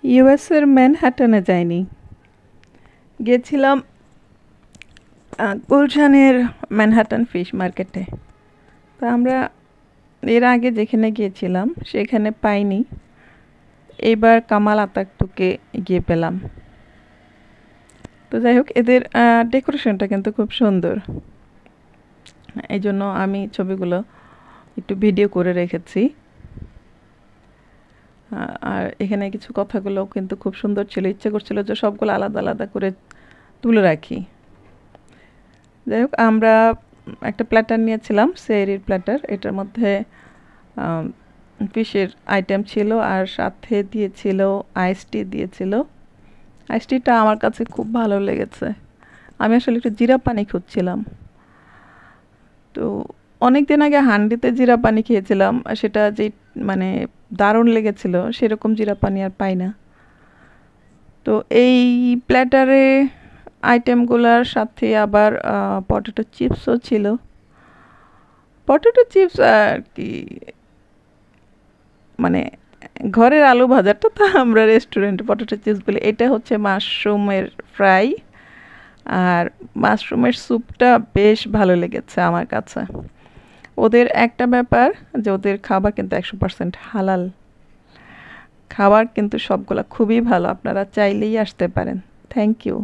ইউএসের ম্যানহাটনে যাইনি, গিয়েছিলাম গুলশানের ম্যানহাটন ফিশ মার্কেটে। তো আমরা এর আগে যেখানে গিয়েছিলাম সেখানে পাইনি, এইবার কামাল আতাতুর্কে গিয়ে পেলাম। তো যাই হোক, এদের ডেকোরেশনটা কিন্তু খুব সুন্দর, এই জন্য আমি ছবিগুলো একটু ভিডিও করে রেখেছি। আর এখানে কিছু কথাগুলো কিন্তু খুব সুন্দর ছিল, ইচ্ছে করছিল যে সবগুলো আলাদা আলাদা করে তুলে রাখি। যাই হোক, আমরা একটা প্ল্যাটার নিয়েছিলাম, সেরির প্ল্যাটার। এটার মধ্যে ফিশের আইটেম ছিল আর সাথে দিয়েছিল আইস টি দিয়েছিল। আইস টিটা আমার কাছে খুব ভালো লেগেছে। আমি আসলে একটু জিরা পানি খুঁজছিলাম। তো অনেক দিন আগে হান্ডিতে জিরা পানি খেয়েছিলাম, সেটা যে মানে দারুণ লেগেছিল, সেরকম জিরা পানি আর পাই না। তো এই প্ল্যাটারে আইটেমগুলোর সাথে আবার পটেটো চিপসও ছিল। পটেটো চিপস আর কি, মানে ঘরের আলু ভাজাটা তো আমরা রেস্টুরেন্টে পটেটো চিপস বলি। এটা হচ্ছে মাশরুমের ফ্রাই, আর মাশরুমের স্যুপটা বেশ ভালো লেগেছে আমার কাছে। ওদের একটা ব্যাপার যে ওদের খাবার কিন্তু 100% হালাল। খাবার কিন্তু সবগুলা খুবই ভালো, আপনারা চাইলেই আসতে পারেন। Thank you.